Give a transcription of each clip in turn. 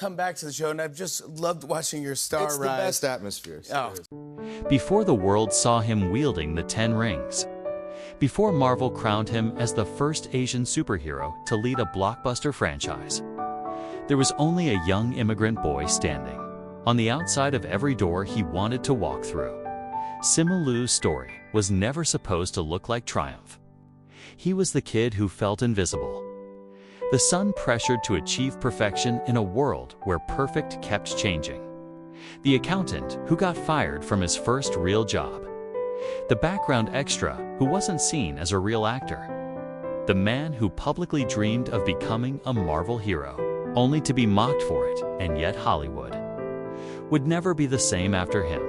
come back to the show, and I've just loved watching your star It's rise. the best atmosphere. Oh. Before the world saw him wielding the 10 rings. Before Marvel crowned him as the first Asian superhero to lead a blockbuster franchise. There was only a young immigrant boy standing on the outside of every door he wanted to walk through. Simu Liu's story was never supposed to look like triumph. He was the kid who felt invisible. The son pressured to achieve perfection in a world where perfect kept changing. The accountant who got fired from his first real job. The background extra who wasn't seen as a real actor. The man who publicly dreamed of becoming a Marvel hero, only to be mocked for it, and yet Hollywood would never be the same after him.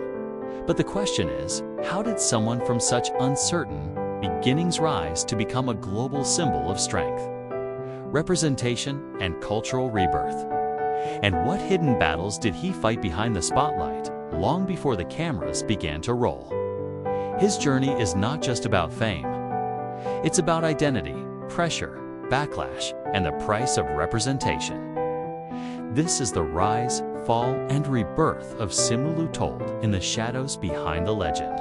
But the question is, how did someone from such uncertain beginnings rise to become a global symbol of strength, representation, and cultural rebirth? And what hidden battles did he fight behind the spotlight, long before the cameras began to roll? His journey is not just about fame. It's about identity, pressure, backlash, and the price of representation. This is the rise, fall, and rebirth of Simu Liu, told in the shadows behind the legend.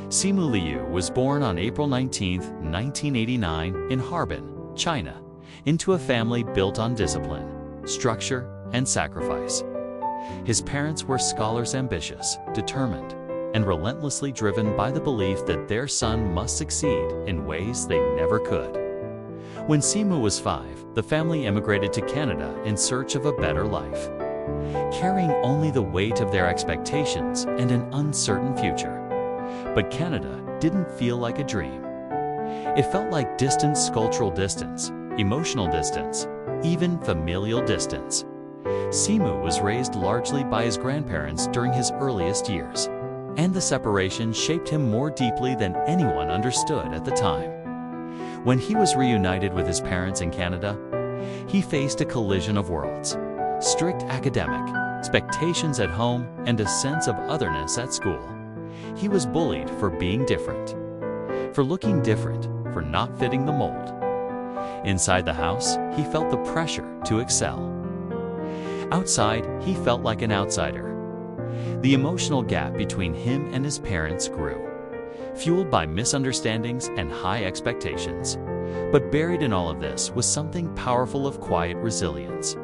Simu Liu was born on April 19, 1989, in Harbin, China, into a family built on discipline, structure, and sacrifice. His parents were scholars, ambitious, determined, and relentlessly driven by the belief that their son must succeed in ways they never could. When Simu was 5, the family immigrated to Canada in search of a better life, carrying only the weight of their expectations and an uncertain future. But Canada didn't feel like a dream. It felt like distance, cultural distance, emotional distance, even familial distance. Simu was raised largely by his grandparents during his earliest years, and the separation shaped him more deeply than anyone understood at the time. When he was reunited with his parents in Canada, he faced a collision of worlds: strict academic expectations at home and a sense of otherness at school. He was bullied for being different, for looking different, for not fitting the mold. Inside the house, he felt the pressure to excel. Outside, he felt like an outsider. The emotional gap between him and his parents grew, fueled by misunderstandings and high expectations. But buried in all of this was something powerful of quiet resilience.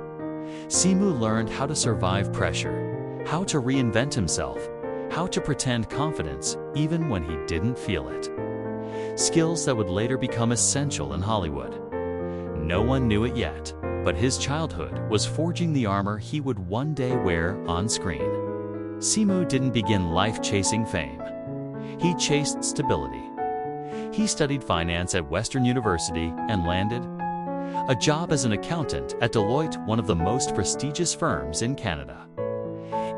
Simu learned how to survive pressure, how to reinvent himself, how to pretend confidence even when he didn't feel it. Skills that would later become essential in Hollywood. No one knew it yet, but his childhood was forging the armor he would one day wear on screen. Simu didn't begin life chasing fame. He chased stability. He studied finance at Western University and landed a job as an accountant at Deloitte, one of the most prestigious firms in Canada.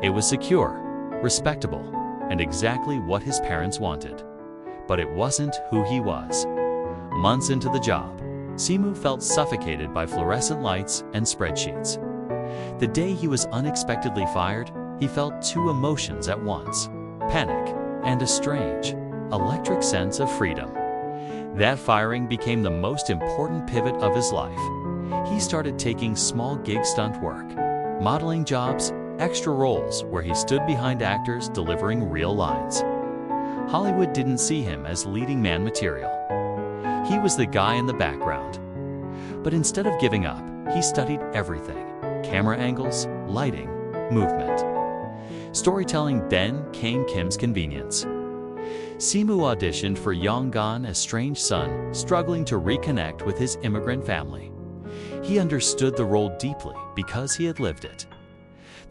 It was secure, respectable, and exactly what his parents wanted. But it wasn't who he was. Months into the job, Simu felt suffocated by fluorescent lights and spreadsheets. The day he was unexpectedly fired, he felt two emotions at once: panic and a strange, electric sense of freedom. That firing became the most important pivot of his life. He started taking small gig stunt work, modeling jobs, extra roles where he stood behind actors delivering real lines. Hollywood didn't see him as leading man material. He was the guy in the background. But instead of giving up, he studied everything: camera angles, lighting, movement. Storytelling. Then came Kim's convenience. Simu auditioned for Yonggan, a strange son struggling to reconnect with his immigrant family. He understood the role deeply because he had lived it.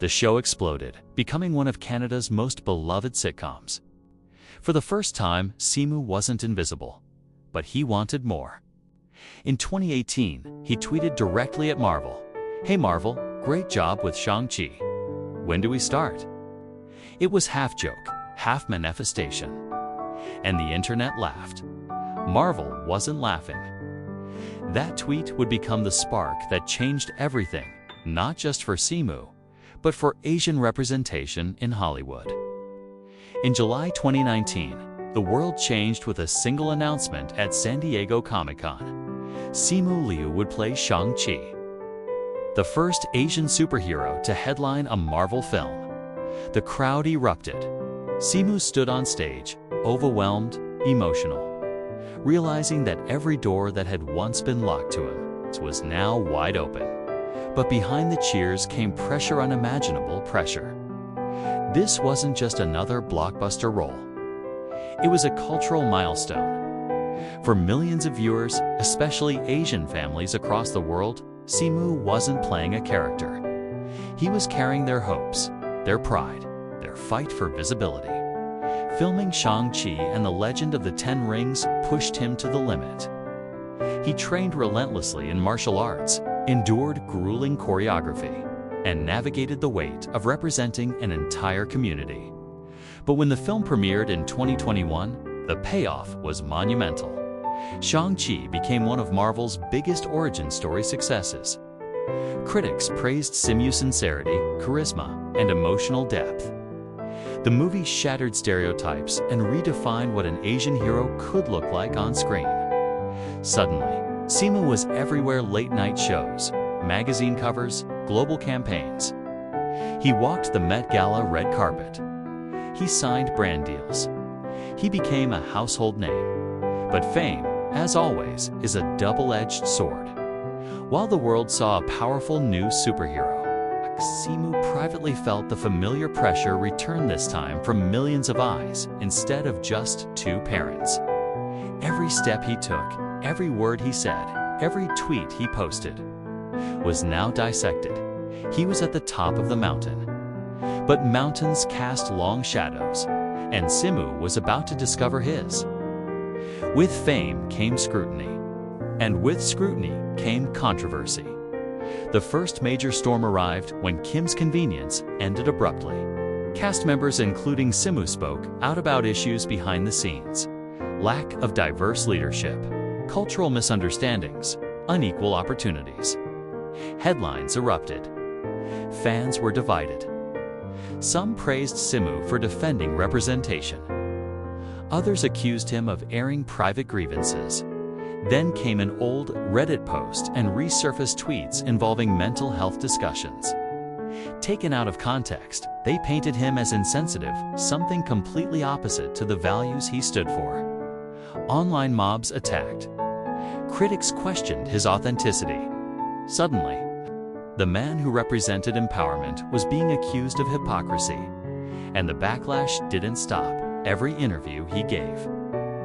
The show exploded, becoming one of Canada's most beloved sitcoms. For the first time, Simu wasn't invisible, but he wanted more. In 2018, he tweeted directly at Marvel, "Hey Marvel, great job with Shang-Chi. When do we start?" It was half joke, half manifestation. And the internet laughed. Marvel wasn't laughing. That tweet would become the spark that changed everything, not just for Simu, but for Asian representation in Hollywood. In July 2019, the world changed with a single announcement at San Diego Comic-Con. Simu Liu would play Shang-Chi. the first Asian superhero to headline a Marvel film. The crowd erupted. Simu stood on stage, overwhelmed, emotional, realizing that every door that had once been locked to him was now wide open. But behind the cheers came pressure, unimaginable pressure. This wasn't just another blockbuster role. It was a cultural milestone. For millions of viewers, especially Asian families across the world, Simu wasn't playing a character. He was carrying their hopes, their pride, their fight for visibility. Filming Shang-Chi and the Legend of the Ten Rings pushed him to the limit. He trained relentlessly in martial arts, endured grueling choreography, and navigated the weight of representing an entire community. But when the film premiered in 2021, the payoff was monumental. Shang-Chi became one of Marvel's biggest origin story successes. Critics praised Simu's sincerity, charisma, and emotional depth. The movie shattered stereotypes and redefined what an Asian hero could look like on screen. Suddenly, Simu was everywhere: late-night shows, magazine covers, global campaigns. He walked the Met Gala red carpet. He signed brand deals. He became a household name. But fame, as always, is a double-edged sword. While the world saw a powerful new superhero, Simu privately felt the familiar pressure return, this time from millions of eyes instead of just two parents. Every step he took, every word he said, every tweet he posted was now dissected. He was at the top of the mountain. But mountains cast long shadows, and Simu was about to discover his. With fame came scrutiny, and with scrutiny came controversy. The first major storm arrived when Kim's convenience ended abruptly. Cast members including Simu spoke out about issues behind the scenes: lack of diverse leadership, cultural misunderstandings, unequal opportunities. Headlines erupted. Fans were divided. Some praised Simu for defending representation. Others accused him of airing private grievances. Then came an old Reddit post and resurfaced tweets involving mental health discussions. Taken out of context, they painted him as insensitive, something completely opposite to the values he stood for. Online mobs attacked. Critics questioned his authenticity. Suddenly, the man who represented empowerment was being accused of hypocrisy. And the backlash didn't stop. Every interview he gave,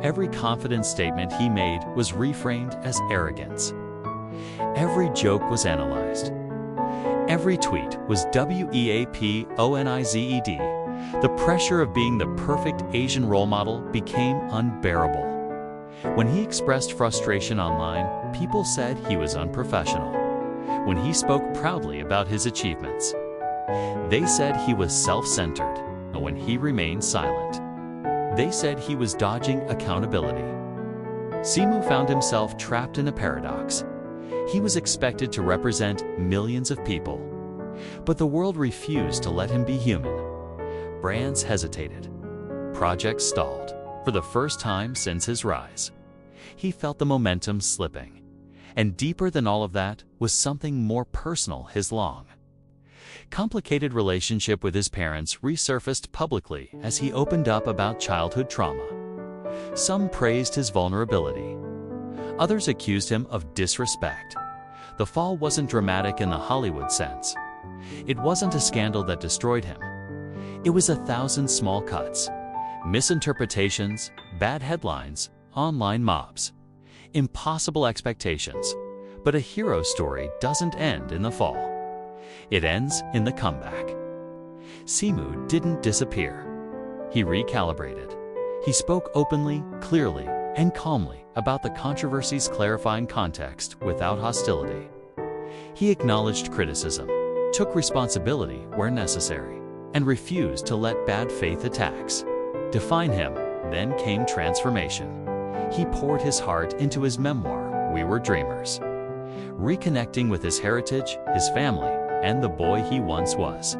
every confident statement he made was reframed as arrogance. Every joke was analyzed. Every tweet was weaponized. The pressure of being the perfect Asian role model became unbearable. When he expressed frustration online, people said he was unprofessional. When he spoke proudly about his achievements, they said he was self-centered. And when he remained silent, they said he was dodging accountability. Simu found himself trapped in a paradox. He was expected to represent millions of people, but the world refused to let him be human. Brands hesitated. Projects stalled. For the first time since his rise, he felt the momentum slipping. And deeper than all of that was something more personal: his long, complicated relationship with his parents resurfaced publicly as he opened up about childhood trauma. Some praised his vulnerability. Others accused him of disrespect. The fall wasn't dramatic in the Hollywood sense. It wasn't a scandal that destroyed him. It was 1,000 small cuts, misinterpretations, bad headlines, online mobs, impossible expectations. But a hero story doesn't end in the fall. It ends in the comeback. Simu didn't disappear. He recalibrated. He spoke openly, clearly, and calmly about the controversies, clarifying context without hostility. He acknowledged criticism, took responsibility where necessary, and refused to let bad faith attacks define him. Then came transformation. He poured his heart into his memoir, We Were Dreamers, reconnecting with his heritage, his family, and the boy he once was.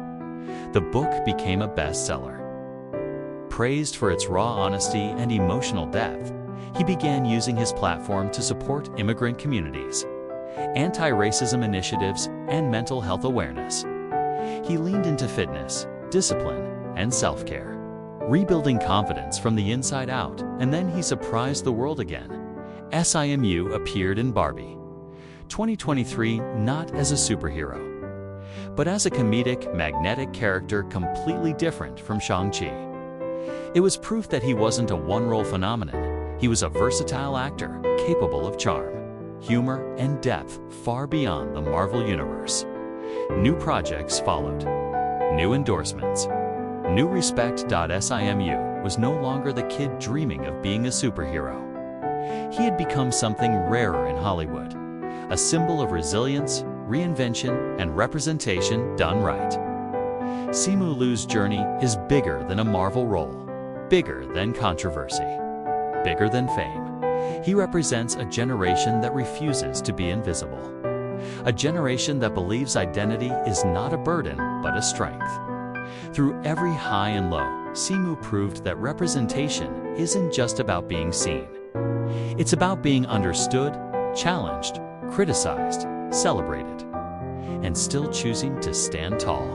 The book became a bestseller. Praised for its raw honesty and emotional depth, he began using his platform to support immigrant communities. anti-racism initiatives, and mental health awareness. He leaned into fitness, discipline, and self-care, rebuilding confidence from the inside out, and then he surprised the world again. Simu appeared in Barbie 2023 not as a superhero, but as a comedic, magnetic character completely different from Shang-Chi. It was proof that he wasn't a one-role phenomenon. He was a versatile actor, capable of charm, humor, and depth far beyond the Marvel Universe. New projects followed, new endorsements, new respect. Simu was no longer the kid dreaming of being a superhero. He had become something rarer in Hollywood, a symbol of resilience, reinvention, and representation done right. Simu Liu's journey is bigger than a Marvel role, bigger than controversy, bigger than fame. He represents a generation that refuses to be invisible, a generation that believes identity is not a burden but a strength. Through every high and low, Simu proved that representation isn't just about being seen. It's about being understood, challenged, criticized, celebrated, and still choosing to stand tall.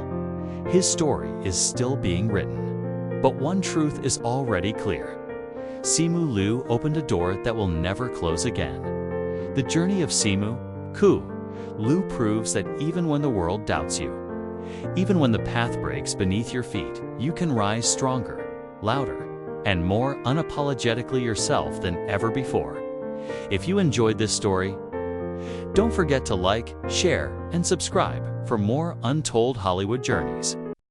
His story is still being written. But one truth is already clear. Simu Liu opened a door that will never close again. The journey of Simu Liu proves that even when the world doubts you, even when the path breaks beneath your feet, you can rise stronger, louder, and more unapologetically yourself than ever before. If you enjoyed this story, don't forget to like, share, and subscribe for more untold Hollywood journeys.